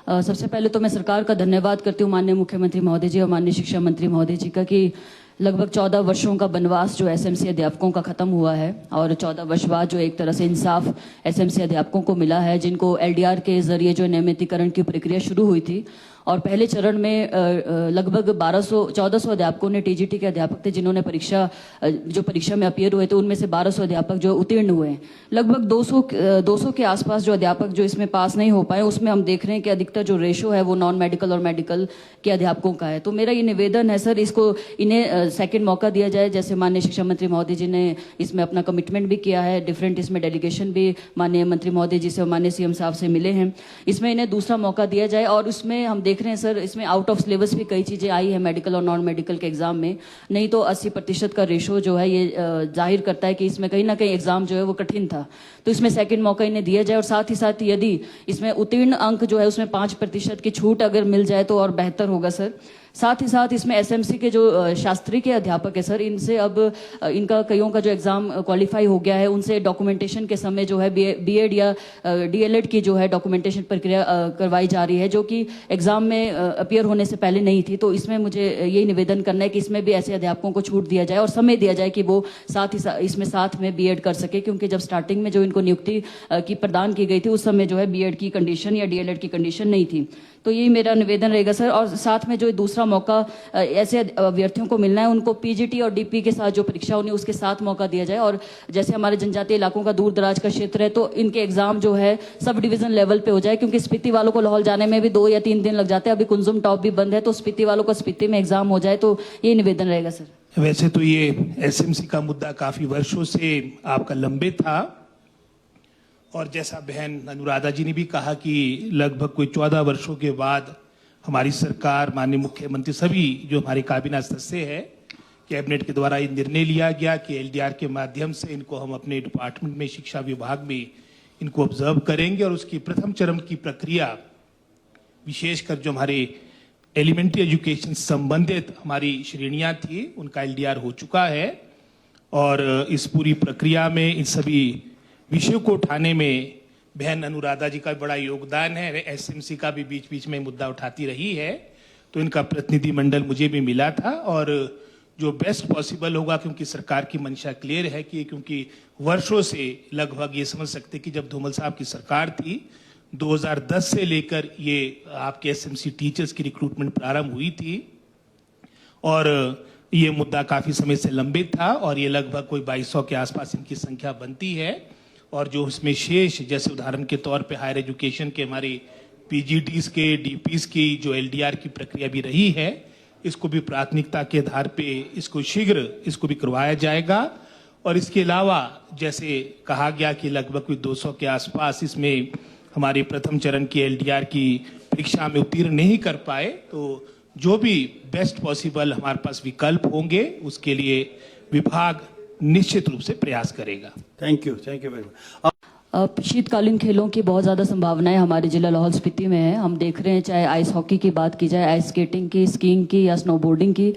सबसे पहले तो मैं सरकार का धन्यवाद करती हूँ, माननीय मुख्यमंत्री महोदय जी और माननीय शिक्षा मंत्री महोदय जी का, कि लगभग 14 वर्षों का वनवास जो एसएमसी अध्यापकों का खत्म हुआ है और 14 वर्ष बाद जो एक तरह से इंसाफ एसएमसी अध्यापकों को मिला है, जिनको एलडीआर के जरिए जो नियमितीकरण की प्रक्रिया शुरू हुई थी। और पहले चरण में लगभग 1400 अध्यापकों ने, टीजीटी के अध्यापक थे जिन्होंने परीक्षा में अपीयर हुए थे, उनमें से 1200 अध्यापक जो उत्तीर्ण हुए हैं। लगभग 200 के आसपास जो अध्यापक जो इसमें पास नहीं हो पाए, उसमें हम देख रहे हैं कि अधिकतर जो रेशो है वो नॉन मेडिकल और मेडिकल के अध्यापकों का है। तो मेरा ये निवेदन है सर, इन्हें सेकेंड मौका दिया जाए, जैसे माननीय शिक्षा मंत्री महोदय जी ने इसमें अपना कमिटमेंट भी किया है। डिफरेंट इसमें डेलीगेशन भी माननीय मंत्री महोदय जी से और माननीय सीएम साहब से मिले हैं। इसमें इन्हें दूसरा मौका दिया जाए। और उसमें हम देख रहे हैं सर, इसमें आउट ऑफ सिलेबस भी कई चीजें आई है मेडिकल और नॉन मेडिकल के एग्जाम में। नहीं तो 80% का रेशो जो है ये जाहिर करता है कि इसमें कहीं ना कहीं एग्जाम जो है वो कठिन था। तो इसमें सेकंड मौका इन्हें दिया जाए। और साथ ही साथ यदि इसमें उत्तीर्ण अंक जो है उसमें 5% की छूट अगर मिल जाए तो और बेहतर होगा सर। साथ ही साथ इसमें एसएमसी के जो शास्त्री के अध्यापक है सर, इनसे अब इनका कईयों का जो एग्जाम क्वालिफाई हो गया है, उनसे डॉक्यूमेंटेशन के समय जो है बीएड या डीएलएड की जो है डॉक्यूमेंटेशन प्रक्रिया करवाई जा रही है, जो कि एग्जाम में अपीयर होने से पहले नहीं थी। तो इसमें मुझे यही निवेदन करना है कि इसमें भी ऐसे अध्यापकों को छूट दिया जाए और समय दिया जाए कि वो इसमें साथ में बीएड कर सके, क्योंकि जब स्टार्टिंग में जो इनको नियुक्ति की प्रदान की गई थी उस समय जो है बीएड की कंडीशन या डीएलएड की कंडीशन नहीं थी। तो यही मेरा निवेदन रहेगा सर। और साथ में जो दूसरा मौका ऐसे अभ्यर्थियों को मिलना है, उनको पीजीटी और डीपी के साथ जो परीक्षा होनी है उसके साथ मौका दिया जाए। और जैसे हमारे जनजातीय इलाकों का दूर दराज का क्षेत्र है, तो इनके एग्जाम जो है सब डिवीजन लेवल पे हो जाए, क्योंकि स्पीति वालों को लाहौल जाने में भी 2 या 3 दिन लग जाते हैं। अभी कुंजुम टॉप भी बंद है, तो स्पीति वालों का स्पीति में एग्जाम हो जाए। तो ये निवेदन रहेगा सर। वैसे तो ये एसएमसी का मुद्दा काफी वर्षों से आपका लंबित था, और जैसा बहन अनुराधा जी ने भी कहा कि लगभग कोई 14 वर्षों के बाद हमारी सरकार, माननीय मुख्यमंत्री, सभी जो हमारे काबीना सदस्य हैं, कैबिनेट के द्वारा ये निर्णय लिया गया कि एलडीआर के माध्यम से इनको हम अपने डिपार्टमेंट में, शिक्षा विभाग में इनको ऑब्जर्व करेंगे। और उसकी प्रथम चरण की प्रक्रिया, विशेषकर जो हमारे एलिमेंट्री एजुकेशन संबंधित हमारी श्रेणियां थी, उनका एलडीआर हो चुका है। और इस पूरी प्रक्रिया में इन सभी विषयों को उठाने में बहन अनुराधा जी का बड़ा योगदान है। एसएमसी का भी बीच बीच में मुद्दा उठाती रही है, तो इनका प्रतिनिधि मंडल मुझे भी मिला था। और जो बेस्ट पॉसिबल होगा, क्योंकि सरकार की मंशा क्लियर है कि क्योंकि वर्षों से, लगभग ये समझ सकते कि जब धूमल साहब की सरकार थी 2010 से लेकर ये आपके एसएमसी टीचर्स की रिक्रूटमेंट प्रारंभ हुई थी, और ये मुद्दा काफी समय से लंबित था। और ये लगभग कोई 2200 के आसपास इनकी संख्या बनती है। और जो उसमें शेष, जैसे उदाहरण के तौर पे हायर एजुकेशन के हमारे पीजीटीज के, डीपीज की जो एलडीआर की प्रक्रिया भी रही है, इसको भी प्राथमिकता के आधार पे इसको शीघ्र इसको भी करवाया जाएगा। और इसके अलावा जैसे कहा गया कि लगभग कोई 200 के आसपास इसमें हमारे प्रथम चरण की एलडीआर की परीक्षा में उत्तीर्ण नहीं कर पाए, तो जो भी बेस्ट पॉसिबल हमारे पास विकल्प होंगे उसके लिए विभाग निश्चित रूप से प्रयास करेगा। Thank you very much. शीतकालीन खेलों की बहुत ज़्यादा संभावनाएं हमारे जिला लाहौल स्पीति में है। हम देख रहे हैं, चाहे आइस हॉकी की बात की जाए, आइस स्केटिंग की, स्कीइंग की या स्नोबोर्डिंग की,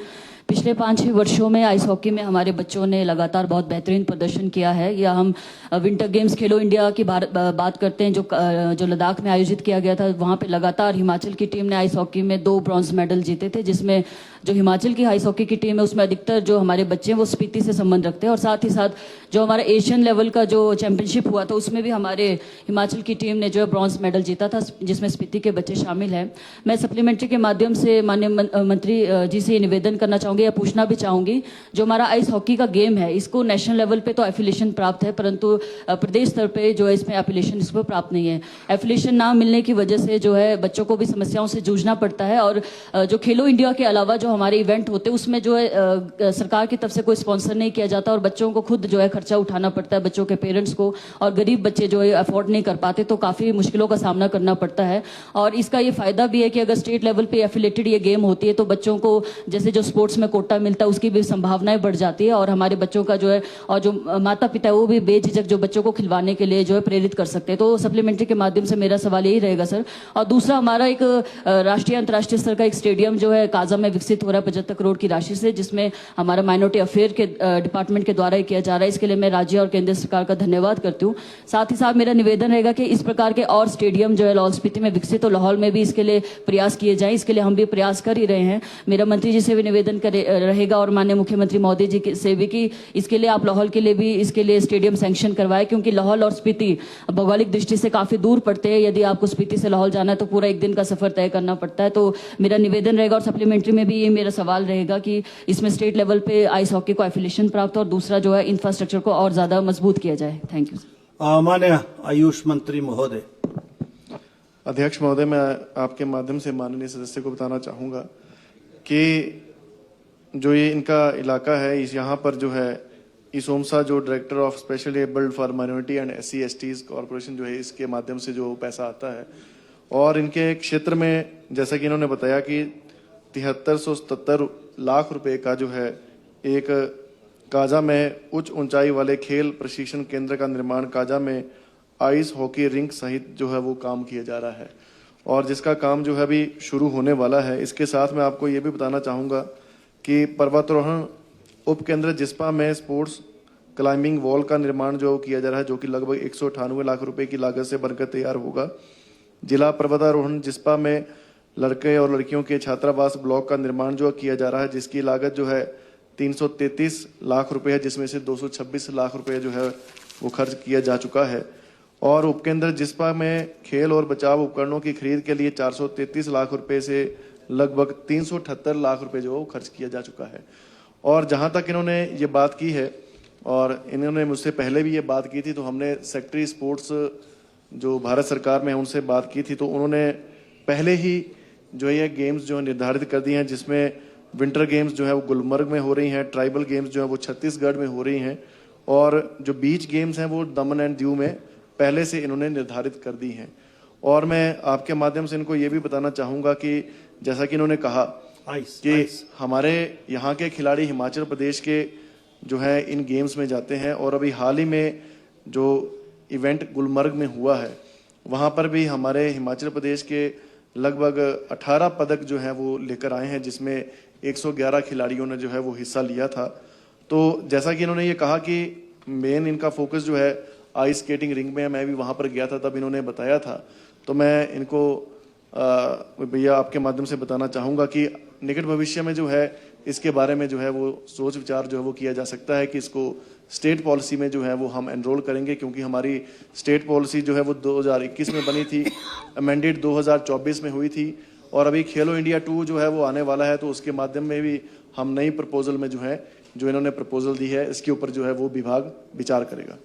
पिछले 5-6 वर्षों में आइस हॉकी में हमारे बच्चों ने लगातार बहुत बेहतरीन प्रदर्शन किया है। या हम विंटर गेम्स खेलो इंडिया की बात करते हैं, जो लद्दाख में आयोजित किया गया था, वहाँ पे लगातार हिमाचल की टीम ने आइस हॉकी में 2 ब्रॉन्ज मेडल जीते थे, जिसमें जो हिमाचल की आइस हॉकी की टीम है उसमें अधिकतर जो हमारे बच्चे हैं वो स्पीति से संबंध रखते हैं। और साथ ही साथ जो हमारा एशियन लेवल का जो चैंपियनशिप हुआ था उसमें भी हमारे हिमाचल की टीम ने जो है ब्रॉन्ज मेडल जीता था, जिसमें स्पीति के बच्चे शामिल हैं। मैं सप्लीमेंट्री के माध्यम से माननीय मंत्री जी से निवेदन करना चाहूँगी या पूछना भी चाहूँगी, जो हमारा आइस हॉकी का गेम है इसको नेशनल लेवल पे तो एफिलिएशन प्राप्त है, परंतु प्रदेश स्तर पे जो है इसमें एफिलिएशन इसको प्राप्त नहीं है। एफिलिएशन ना मिलने की वजह से जो है बच्चों को भी समस्याओं से जूझना पड़ता है। और जो खेलो इंडिया के अलावा जो हमारे इवेंट होते हैं उसमें जो है सरकार की तरफ से कोई स्पॉन्सर नहीं किया जाता और बच्चों को खुद जो है खर्चा उठाना पड़ता है, बच्चों के पेरेंट्स को, और गरीब बच्चे जो है अफोर्ड नहीं कर पाते, तो काफी मुश्किलों का सामना करना पड़ता है। और इसका ये फायदा भी है कि अगर स्टेट लेवल पे एफिलेटेड ये गेम होती है तो बच्चों को, जैसे जो स्पोर्ट्स में कोटा मिलता है उसकी भी संभावनाएं बढ़ जाती है, और हमारे बच्चों का जो है, और जो माता पिता है वो भी बेझिझक जो बच्चों को खिलवाने के लिए जो है प्रेरित कर सकते हैं। तो सप्लीमेंट्री के माध्यम से मेरा सवाल यही रहेगा सर। और दूसरा, हमारा एक राष्ट्रीय अंतर्राष्ट्रीय स्तर का एक स्टेडियम जो है काजा में विकसित हो रहा है 75 करोड़ की राशि से, जिसमें हमारा माइनॉरिटी अफेयर के डिपार्टमेंट के द्वारा ही किया जा रहा है। इसके लिए मैं राज्य और केंद्र सरकार का धन्यवाद करती हूँ। साथ ही साथ मेरा निवेदन रहेगा कि इस प्रकार के और स्टेडियम जो है लाहौल स्पीति में विकसित हो, लाहौल में भी इसके लिए प्रयास किए जाएं। इसके लिए हम भी प्रयास कर ही रहे हैं। मेरा मंत्री जी से भी निवेदन रहेगा और माननीय मुख्यमंत्री महोदय जी से भी कि इसके लिए आप लाहौल के लिए भी इसके लिए स्टेडियम सैंक्शन करवाएं, क्योंकि लाहौल और स्पीति भौगोलिक दृष्टि से काफी दूर पड़ते हैं। यदि आपको स्पीति से लाहौल जाना है तो पूरा एक दिन का सफर तय करना पड़ता है। तो मेरा निवेदन रहेगा और सप्लीमेंट्री में भी ये मेरा सवाल रहेगा कि इसमें स्टेट लेवल पे आइस हॉकी को एफिलिएशन प्राप्त हो, और दूसरा जो है इंफ्रास्ट्रक्चर को और ज्यादा मजबूत किया जाए। Thank you. माननीय आयुष मंत्री महोदय। अध्यक्ष महोदय, मैं आपके माध्यम से माननीय सदस्य को बताना चाहूँगा कि जो ये इनका इलाका है, इस यहाँ पर जो है इसोमसा जो director of specially abled for minority and SC/STs corporation जो है, इसके माध्यम से जो पैसा आता है, और इनके क्षेत्र में जैसा कि इन्होंने बताया कि 7377 लाख रुपए का जो है एक काजा में उच्च ऊंचाई वाले खेल प्रशिक्षण केंद्र का निर्माण काजा में आइस हॉकी रिंक सहित जो है वो काम किया जा रहा है, और जिसका काम जो है अभी शुरू होने वाला है। इसके साथ मैं आपको ये भी बताना चाहूँगा कि पर्वतारोहण उप केंद्र जिस्पा में स्पोर्ट्स क्लाइंबिंग वॉल का निर्माण जो किया जा रहा है, जो कि लगभग 198 लाख रुपए की लागत से बनकर तैयार होगा। जिला पर्वतारोहण जिस्पा में लड़के और लड़कियों के छात्रावास ब्लॉक का निर्माण जो किया जा रहा है, जिसकी लागत जो है 333 लाख रुपए है, जिसमें से 226 लाख रुपए जो है वो खर्च किया जा चुका है। और उपकेंद्र जिस्पा में खेल और बचाव उपकरणों की खरीद के लिए 433 लाख रुपए से लगभग 378 लाख रुपए जो खर्च किया जा चुका है। और जहां तक इन्होंने ये बात की है, और इन्होंने मुझसे पहले भी ये बात की थी, तो हमने सेक्रेटरी स्पोर्ट्स जो भारत सरकार में उनसे बात की थी, तो उन्होंने पहले ही जो ये गेम्स जो निर्धारित कर दिए हैं, जिसमें विंटर गेम्स जो है वो गुलमर्ग में हो रही हैं, ट्राइबल गेम्स जो है वो छत्तीसगढ़ में हो रही हैं, और जो बीच गेम्स हैं वो दमन एंड दीव में पहले से इन्होंने निर्धारित कर दी हैं। और मैं आपके माध्यम से इनको ये भी बताना चाहूँगा कि जैसा कि इन्होंने कहा कि हमारे यहाँ के खिलाड़ी हिमाचल प्रदेश के जो है इन गेम्स में जाते हैं, और अभी हाल ही में जो इवेंट गुलमर्ग में हुआ है वहाँ पर भी हमारे हिमाचल प्रदेश के लगभग 18 पदक जो हैं वो लेकर आए हैं, जिसमें 111 खिलाड़ियों ने जो है वो हिस्सा लिया था। तो जैसा कि इन्होंने ये कहा कि मेन इनका फोकस जो है आइस स्केटिंग रिंग में है, मैं भी वहाँ पर गया था तब इन्होंने बताया था। तो मैं इनको भैया आपके माध्यम से बताना चाहूँगा कि निकट भविष्य में जो है इसके बारे में जो है वो सोच विचार जो है वो किया जा सकता है कि इसको स्टेट पॉलिसी में जो है वो हम एनरोल करेंगे, क्योंकि हमारी स्टेट पॉलिसी जो है वो 2021 में बनी थी, अमेंडेड 2024 में हुई थी, और अभी खेलो इंडिया 2 जो है वो आने वाला है, तो उसके माध्यम में भी हम नई प्रपोजल में जो है जो इन्होंने प्रपोजल दी है इसके ऊपर जो है वो विभाग विचार करेगा।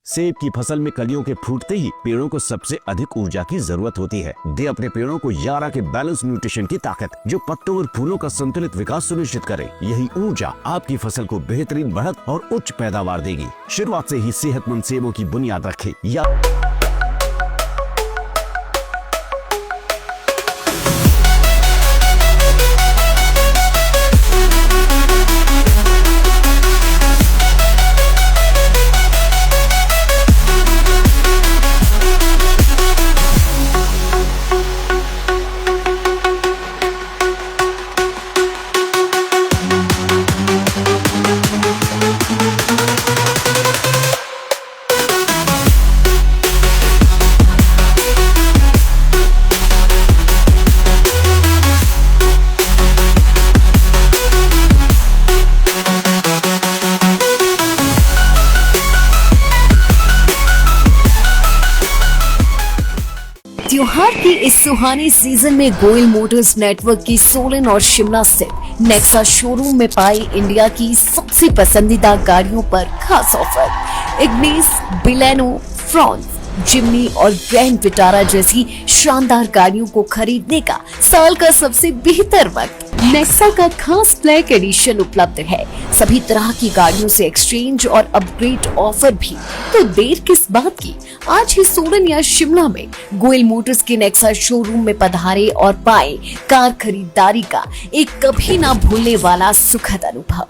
सेब की फसल में कलियों के फूटते ही पेड़ों को सबसे अधिक ऊर्जा की जरूरत होती है। दे अपने पेड़ों को यारा के बैलेंस न्यूट्रिशन की ताकत, जो पत्तों और फूलों का संतुलित विकास सुनिश्चित करे। यही ऊर्जा आपकी फसल को बेहतरीन बढ़त और उच्च पैदावार देगी। शुरुआत से ही सेहतमंद सेबों की बुनियाद रखे। त्योहार की इस सुहानी सीजन में गोयल मोटर्स नेटवर्क की सोलन और शिमला स्थित नेक्सा शोरूम में पाई इंडिया की सबसे पसंदीदा गाड़ियों पर खास ऑफर। इग्निस, बिलेनो, फ्रॉन्स, जिम्नी और ग्रैंड विटारा जैसी शानदार गाड़ियों को खरीदने का साल का सबसे बेहतर वक्त नेक्सा का खास ब्लैक एडिशन उपलब्ध है। सभी तरह की गाड़ियों से एक्सचेंज और अपग्रेड ऑफर भी। तो देर किस बात की, आज ही सोलन या शिमला में गोयल मोटर्स के नेक्सा शोरूम में पधारे और पाए कार खरीदारी का एक कभी ना भूलने वाला सुखद अनुभव।